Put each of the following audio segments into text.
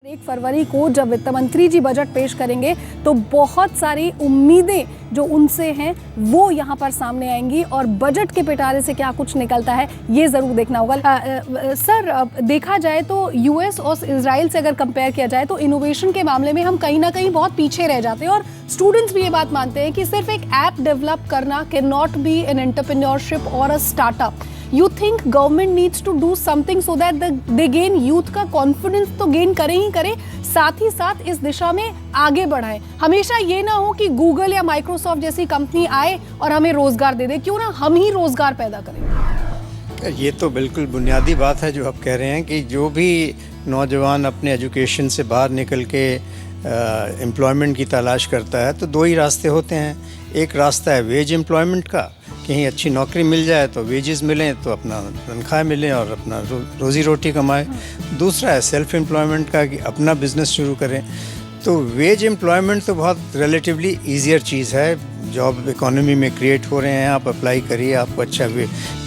1 फरवरी को जब वित्त मंत्री जी बजट पेश करेंगे तो बहुत सारी उम्मीदें जो उनसे हैं वो यहाँ पर सामने आएंगी और बजट के पिटारे से क्या कुछ निकलता है ये ज़रूर देखना होगा। सर, देखा जाए तो यूएस और इजराइल से अगर कंपेयर किया जाए तो इनोवेशन के मामले में हम कहीं ना कहीं बहुत पीछे रह जाते हैं और स्टूडेंट्स भी ये बात मानते हैं कि सिर्फ एक ऐप डेवलप करना can not be an entrepreneurship और a startup. You think government needs to do something so that they gain youth का confidence तो gain करें ही करें, साथ ही साथ इस दिशा में आगे बढ़ाएं। हमेशा ये ना हो कि गूगल या माइक्रोसॉफ्ट जैसी कंपनी आए और हमें रोजगार दे दे, क्यों ना हम ही रोजगार पैदा करें। ये तो बिल्कुल बुनियादी बात है जो आप कह रहे हैं कि जो भी नौजवान अपने एजुकेशन से बाहर निकल के एम्प्लॉयमेंट की तलाश करता है तो दो ही रास्ते होते हैं। एक रास्ता है वेज एम्प्लॉयमेंट का, कहीं अच्छी नौकरी मिल जाए तो वेजेस मिलें तो अपना तनख्वाह मिलें और अपना रोज़ी रोटी कमाए। दूसरा है सेल्फ एम्प्लॉयमेंट का कि अपना बिज़नेस शुरू करें। तो वेज एम्प्लॉयमेंट तो बहुत रिलेटिवली ईजियर चीज़ है, जॉब इकोनॉमी में क्रिएट हो रहे हैं, आप अप्लाई करिए आपको अच्छा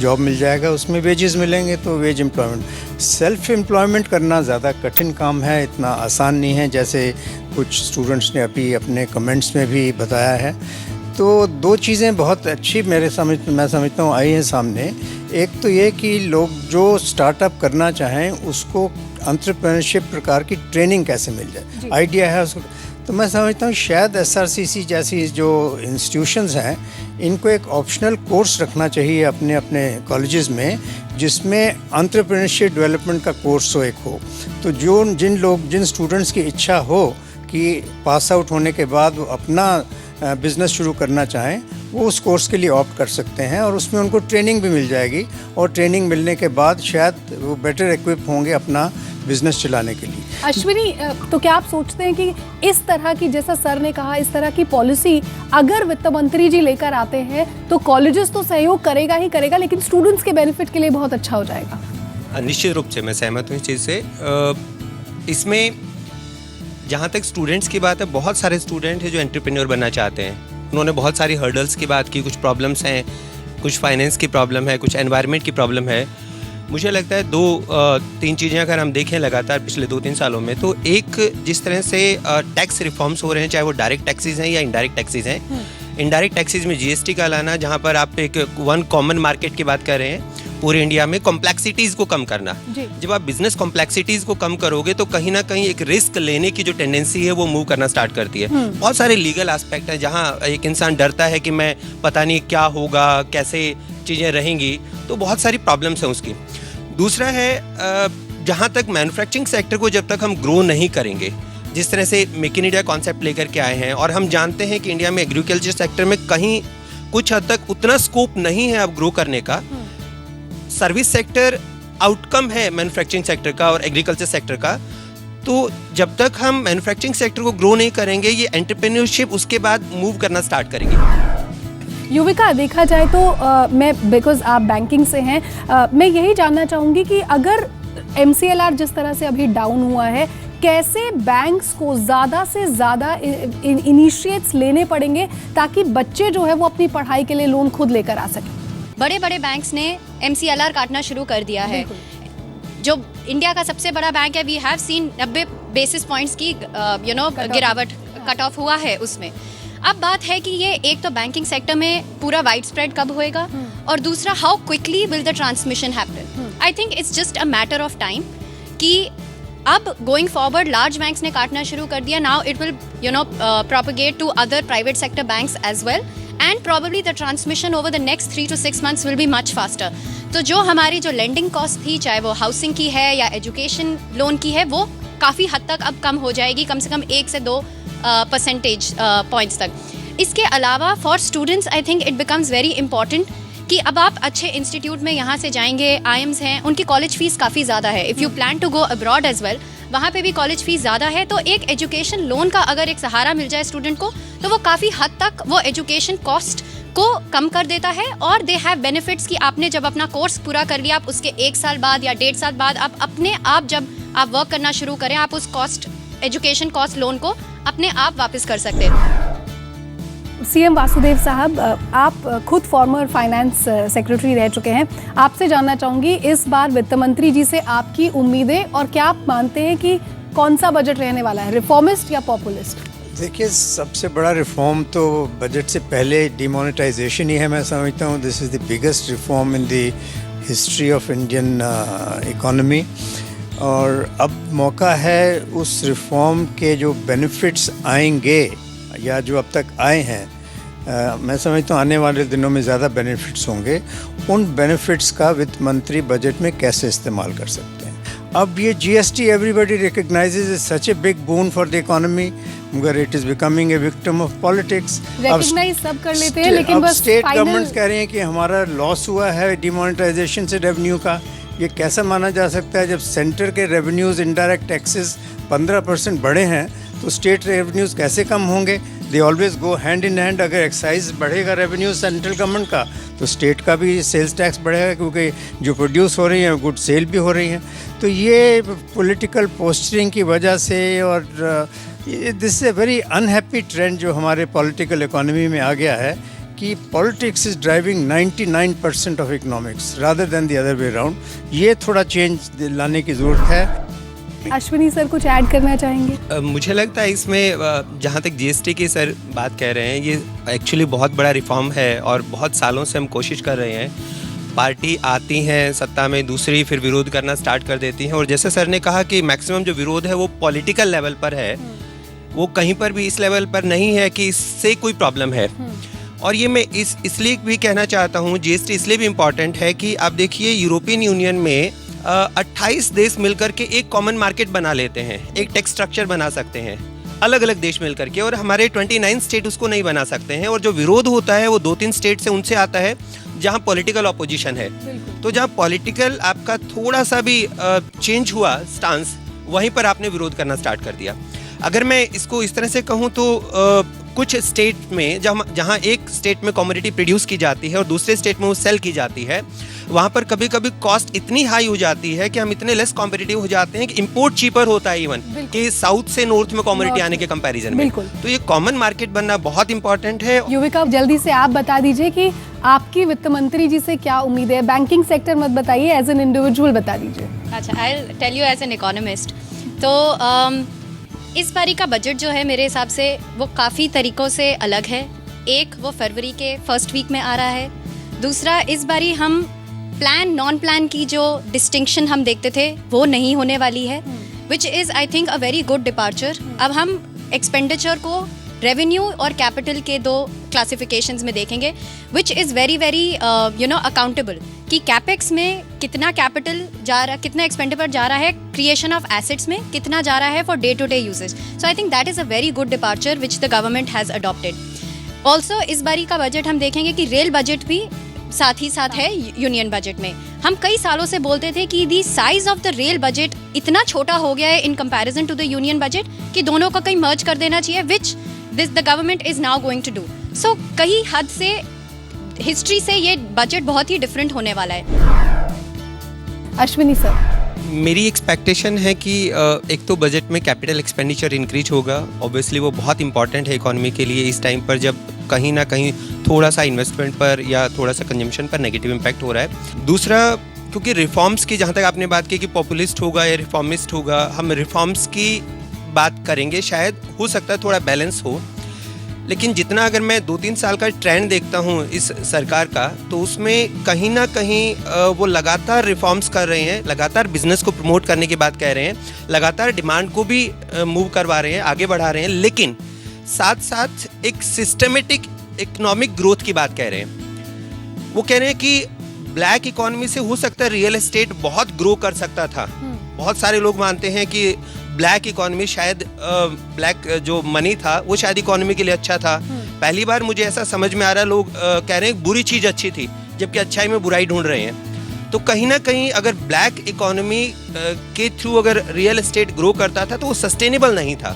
जॉब मिल जाएगा, उसमें वेजेस मिलेंगे तो वेज एम्प्लॉयमेंट। सेल्फ एम्प्लॉयमेंट करना ज़्यादा कठिन काम है, इतना आसान नहीं है जैसे कुछ स्टूडेंट्स ने अभी अपने कमेंट्स में भी बताया है। तो दो चीज़ें बहुत अच्छी मैं समझता हूँ आई हैं सामने। एक तो ये कि लोग जो स्टार्टअप करना चाहें उसको एंटरप्रेन्योरशिप प्रकार की ट्रेनिंग कैसे मिल जाए, आइडिया है उसको। तो मैं समझता हूँ शायद SRCC जैसी जो इंस्टीट्यूशंस हैं इनको एक ऑप्शनल कोर्स रखना चाहिए अपने अपने कॉलेजेस में, जिसमें एंटरप्रेन्योरशिप डेवलपमेंट का कोर्स एक हो। तो जिन स्टूडेंट्स की इच्छा हो कि पास आउट होने के बाद वो अपना बिज़नेस शुरू करना चाहें वो उस कोर्स के लिए ऑप्ट कर सकते हैं और उसमें उनको ट्रेनिंग भी मिल जाएगी और ट्रेनिंग मिलने के बाद शायद वो बेटर इक्विप होंगे अपना बिज़नेस चलाने के लिए। अश्विनी, तो क्या आप सोचते हैं कि इस तरह की, जैसा सर ने कहा, इस तरह की पॉलिसी अगर वित्त मंत्री जी लेकर आते हैं तो कॉलेजेस तो सहयोग करेगा ही करेगा लेकिन स्टूडेंट्स के बेनिफिट के लिए बहुत अच्छा हो जाएगा? निश्चित रूप से मैं सहमत हूँ इस चीज़ से। इसमें जहाँ तक स्टूडेंट्स की बात है, बहुत सारे स्टूडेंट हैं जो एंटरप्रेन्योर बनना चाहते हैं। उन्होंने बहुत सारी हर्डल्स की बात की, कुछ प्रॉब्लम्स हैं, कुछ फाइनेंस की प्रॉब्लम है, कुछ एनवायरनमेंट की प्रॉब्लम है। मुझे लगता है 2-3 चीज़ें अगर हम देखें लगातार पिछले 2-3 सालों में, तो एक जिस तरह से टैक्स रिफॉर्म्स हो रहे हैं, चाहे वो डायरेक्ट टैक्सेस हैं या इनडायरेक्ट टैक्सेस हैं। इनडायरेक्ट टैक्सेस में GST का लाना, जहाँ पर आप एक वन कॉमन मार्केट की बात कर रहे हैं, पूरे इंडिया में कॉम्प्लेक्सिटीज़ को कम करना। जब आप बिजनेस कॉम्प्लेक्सिटीज़ को कम करोगे तो कहीं ना कहीं एक रिस्क लेने की जो टेंडेंसी है वो मूव करना स्टार्ट करती है। बहुत सारे लीगल एस्पेक्ट हैं जहाँ एक इंसान डरता है कि मैं पता नहीं क्या होगा, कैसे चीज़ें रहेंगी, तो बहुत सारी प्रॉब्लम्स हैं उसकी। दूसरा है जहाँ तक मैन्युफैक्चरिंग सेक्टर को जब तक हम ग्रो नहीं करेंगे, जिस तरह से मेक इन इंडिया कॉन्सेप्ट लेकर के आए हैं, और हम जानते हैं कि इंडिया में एग्रीकल्चर सेक्टर में कहीं कुछ हद तक उतना स्कोप नहीं है अब ग्रो करने का। सर्विस सेक्टर आउटकम है मैन्युफैक्चरिंग सेक्टर का और एग्रीकल्चर सेक्टर का। तो जब तक हम मैन्युफैक्चरिंग सेक्टर को ग्रो नहीं करेंगे, ये एंटरप्रेन्योरशिप उसके बाद मूव करना स्टार्ट करेंगे। युविका, देखा जाए तो मैं, बिकॉज आप बैंकिंग से हैं, मैं यही जानना चाहूँगी कि अगर MCLR जिस तरह से अभी डाउन हुआ है, कैसे बैंक्स को ज़्यादा से ज़्यादा इनिशिएट्स लेने पड़ेंगे ताकि बच्चे जो है वो अपनी पढ़ाई के लिए लोन खुद लेकर आ सकें? बड़े बड़े बैंक्स ने MCLR काटना शुरू कर दिया है। जो इंडिया का सबसे बड़ा बैंक है, we have seen 90 basis points की गिरावट, कट ऑफ हुआ है उसमें। अब बात है कि ये एक तो बैंकिंग सेक्टर में पूरा वाइड स्प्रेड कब होएगा, और दूसरा how quickly will the transmission happen. I think it's just a matter of time कि अब गोइंग फॉरवर्ड लार्ज बैंक्स ने काटना शुरू कर दिया। Now it will propagate to other private sector banks as well, and probably the transmission over the next 3 to 6 months will be much faster. तो जो हमारी जो lending cost थी, चाहे वो हाउसिंग की है या एजुकेशन लोन की है, वो काफ़ी हद तक अब कम हो जाएगी, कम से कम 1 से 2 परसेंटेज पॉइंट्स तक। इसके अलावा for students I think it becomes very important कि अब आप अच्छे इंस्टीट्यूट में यहाँ से जाएंगे, IIMs हैं, उनकी कॉलेज फीस काफ़ी ज़्यादा है। If you plan to go abroad as well, वहाँ पे भी कॉलेज फीस ज़्यादा है। तो एक एजुकेशन लोन का अगर एक सहारा मिल जाए स्टूडेंट को, तो वो काफ़ी हद तक वो एजुकेशन कॉस्ट को कम कर देता है। और दे हैव बेनिफिट्स कि आपने जब अपना कोर्स पूरा कर लिया, आप उसके 1 साल बाद या 1.5 साल बाद आप अपने आप जब आप वर्क करना शुरू करें, आप उस एजुकेशन कॉस्ट लोन को अपने आप वापस कर सकते हैं। CM वासुदेव साहब, आप खुद फॉर्मर फाइनेंस सेक्रेटरी रह चुके हैं, आपसे जानना चाहूँगी इस बार वित्त मंत्री जी से आपकी उम्मीदें, और क्या आप मानते हैं कि कौन सा बजट रहने वाला है, रिफॉर्मिस्ट या पॉपुलिस्ट? देखिए, सबसे बड़ा रिफॉर्म तो बजट से पहले डिमोनेटाइजेशन ही है, मैं समझता हूँ। This is the biggest reform in the history of Indian economy. और अब मौका है उस रिफॉर्म के जो बेनिफिट्स आएंगे या जो अब तक आए हैं, मैं समझता हूँ आने वाले दिनों में ज़्यादा बेनिफिट्स होंगे, उन बेनिफिट्स का वित्त मंत्री बजट में कैसे इस्तेमाल कर सकते हैं। अब ये GST everybody recognizes is such a big boon for the economy, मगर it is becoming a victim of politics. Recognize सब कर लेते हैं, लेकिन बस स्टेट फाइनल गवर्नमेंट्स कह रही हैं कि हमारा लॉस हुआ है डिमोनेटाइजेशन से रेवेन्यू का। ये कैसा माना जा सकता है जब सेंटर के रेवेन्यूज़ इनडायरेक्ट टैक्सेस 15% बढ़े हैं, तो स्टेट रेवेन्यूज़ कैसे कम होंगे? They always go hand in hand. अगर एक्साइज बढ़ेगा रेवेन्यू सेंट्रल गवर्नमेंट का, तो स्टेट का भी सेल्स टैक्स बढ़ेगा, क्योंकि जो प्रोड्यूस हो रही हैं गुड सेल भी हो रही हैं। तो ये पॉलिटिकल पोस्चरिंग की वजह से और this is a very unhappy trend जो हमारे पॉलिटिकल इकोनॉमी में आ गया है कि politics is driving 99% of economics rather than the other way around. ये थोड़ा चेंज लाने की ज़रूरत है। अश्विनी सर कुछ ऐड करना चाहेंगे? मुझे लगता है इसमें जहाँ तक जीएसटी की सर बात कह रहे हैं, ये एक्चुअली बहुत बड़ा रिफॉर्म है और बहुत सालों से हम कोशिश कर रहे हैं। पार्टी आती हैं सत्ता में, दूसरी फिर विरोध करना स्टार्ट कर देती हैं, और जैसे सर ने कहा कि मैक्सिमम जो विरोध है वो पॉलिटिकल लेवल पर है, वो कहीं पर भी इस लेवल पर नहीं है कि इससे कोई प्रॉब्लम है। और ये मैं इसलिए भी कहना चाहता हूँ, जीएसटी इसलिए भी इम्पॉर्टेंट है कि आप देखिए यूरोपियन यूनियन में 28 देश मिलकर के एक कॉमन मार्केट बना लेते हैं, एक टैक्स स्ट्रक्चर बना सकते हैं अलग अलग देश मिलकर के, और हमारे 29 स्टेट उसको नहीं बना सकते हैं। और जो विरोध होता है वो 2-3 स्टेट से उनसे आता है जहाँ पॉलिटिकल ऑपोजिशन है। तो जहाँ पॉलिटिकल आपका थोड़ा सा भी चेंज हुआ स्टांस, वहीं पर आपने विरोध करना स्टार्ट कर दिया। अगर मैं इसको इस तरह से कहूँ तो कुछ स्टेट में जहाँ एक स्टेट में कमोडिटी प्रोड्यूस की जाती है और दूसरे स्टेट में वो सेल की जाती है, वहाँ पर कभी कभी कॉस्ट इतनी हाई हो जाती है कि हम इतने लेस कॉम्पिटिटिव हो जाते हैं कि इंपोर्ट चीपर होता है इवन कि साउथ से नॉर्थ में कमोडिटी आने के कंपैरिजन में। तो ये कॉमन मार्केट बनना बहुत इंपॉर्टेंट है। युविका, जल्दी से आप बता दीजिए कि आपकी वित्त मंत्री जी से क्या उम्मीद है। बैंकिंग सेक्टर मत बताइए, एज एन इंडिविजुअल बता दीजिए। अच्छा, I will tell you as an economist. तो इस बारी का बजट जो है मेरे हिसाब से वो काफ़ी तरीक़ों से अलग है। एक, वो फरवरी के फर्स्ट वीक में आ रहा है। दूसरा, इस बारी हम प्लान नॉन प्लान की जो डिस्टिंक्शन हम देखते थे वो नहीं होने वाली है, which is I think a very good departure. अब हम एक्सपेंडिचर को रेवेन्यू और कैपिटल के 2 क्लासिफिकेशंस में देखेंगे, which is very very accountable कि कैपेक्स में कितना कैपिटल जा रहा, कितना एक्सपेंडिचर जा रहा है, क्रिएशन ऑफ एसेट्स में कितना जा रहा है for day to day usage. So I think that is a very good departure which the government has adopted. Also इस बारी का बजट हम देखेंगे कि रेल बजट भी साथ ही साथ है यूनियन बजट में। हम कई सालों से बोलते थे कि the size of the rail budget इतना छोटा हो गया है in comparison to the union budget कि दोनों का कहीं मर्ज कर देना चाहिए, which this the government is now going to do. So कई हद से हिस्ट्री से ये बजट बहुत ही डिफरेंट होने वाला है। अश्विनी सर, मेरी एक्सपेक्टेशन है कि एक तो बजट में कैपिटल एक्सपेंडिचर इंक्रीज होगा। ऑब्वियसली वो बहुत इंपॉर्टेंट है इकोनॉमी के लिए इस टाइम पर, जब कहीं ना कहीं थोड़ा सा इन्वेस्टमेंट पर या थोड़ा सा कंजम्पशन पर नेगेटिव इम्पैक्ट हो रहा है। दूसरा, क्योंकि रिफॉर्म्स की जहाँ तक आपने बात की कि पॉपुलिस्ट होगा या रिफॉर्मिस्ट होगा, हम रिफॉर्म्स की बात करेंगे, शायद हो सकता है थोड़ा बैलेंस हो। लेकिन जितना अगर मैं 2-3 साल का ट्रेंड देखता हूँ इस सरकार का, तो उसमें कहीं ना कहीं वो लगातार रिफॉर्म्स कर रहे हैं, लगातार बिजनेस को प्रमोट करने की बात कह रहे हैं, लगातार डिमांड को भी मूव करवा रहे हैं, आगे बढ़ा रहे हैं, लेकिन साथ साथ एक सिस्टमेटिक इकोनॉमिक ग्रोथ की बात कह रहे हैं। वो कह रहे हैं कि ब्लैक इकोनॉमी से हो सकता है रियल एस्टेट बहुत ग्रो कर सकता था। बहुत सारे लोग मानते हैं कि ब्लैक इकोनॉमी शायद ब्लैक जो मनी था वो शायद इकोनॉमी के लिए अच्छा था। पहली बार मुझे ऐसा समझ में आ रहा है, लोग कह रहे हैं बुरी चीज़ अच्छी थी, जबकि अच्छाई में बुराई ढूंढ रहे हैं। तो कहीं ना कहीं अगर ब्लैक इकोनॉमी के थ्रू अगर रियल एस्टेट ग्रो करता था तो वो सस्टेनेबल नहीं था।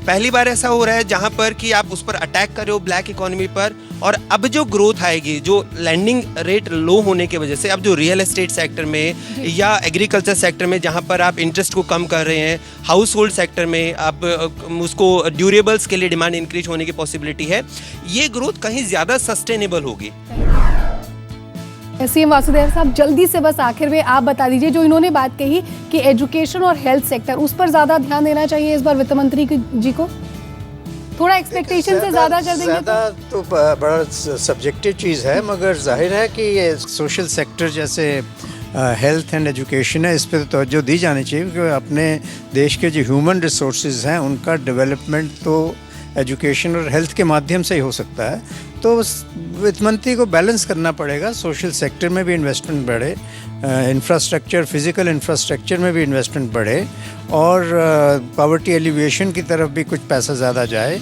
पहली बार ऐसा हो रहा है जहाँ पर कि आप उस पर अटैक कर रहे हो ब्लैक इकोनॉमी पर, और अब जो ग्रोथ आएगी, जो लैंडिंग रेट लो होने की वजह से, अब जो रियल एस्टेट सेक्टर में या एग्रीकल्चर सेक्टर में जहाँ पर आप इंटरेस्ट को कम कर रहे हैं, हाउस होल्ड सेक्टर में आप उसको ड्यूरेबल्स के लिए डिमांड इंक्रीज होने की पॉसिबिलिटी है, ये ग्रोथ कहीं ज़्यादा सस्टेनेबल होगी। सीएम वासुदेव साहब, जल्दी से बस आखिर में आप बता दीजिए, जो इन्होंने बात कही कि एजुकेशन और हेल्थ सेक्टर, उस पर ज्यादा ध्यान देना चाहिए इस बार वित्त मंत्री जी को, थोड़ा एक्सपेक्टेशन से ज्यादा कर देंगे ज़्यादा तो बड़ा सब्जेक्टिव चीज़ है, मगर जाहिर है कि ये सोशल सेक्टर जैसे हेल्थ एंड एजुकेशन है, इस पर तवज्जो दी जानी चाहिए, क्योंकि अपने देश के जो ह्यूमन रिसोर्सेज हैं उनका डेवलपमेंट तो एजुकेशन और हेल्थ के माध्यम से ही हो सकता है। तो वित्त मंत्री को बैलेंस करना पड़ेगा, सोशल सेक्टर में भी इन्वेस्टमेंट बढ़े, इंफ्रास्ट्रक्चर, फिजिकल इंफ्रास्ट्रक्चर में भी इन्वेस्टमेंट बढ़े, और पॉवर्टी एलिविएशन की तरफ भी कुछ पैसा ज़्यादा जाए।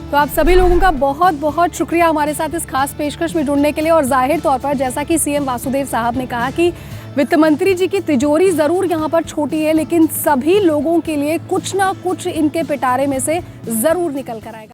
तो आप सभी लोगों का बहुत बहुत शुक्रिया हमारे साथ इस खास पेशकश में जुड़ने के लिए। और जाहिर तौर पर जैसा कि सीएम वासुदेव साहब ने कहा कि वित्त मंत्री जी की तिजोरी ज़रूर यहाँ पर छोटी है, लेकिन सभी लोगों के लिए कुछ ना कुछ इनके पिटारे में से ज़रूर निकल कर आएगा।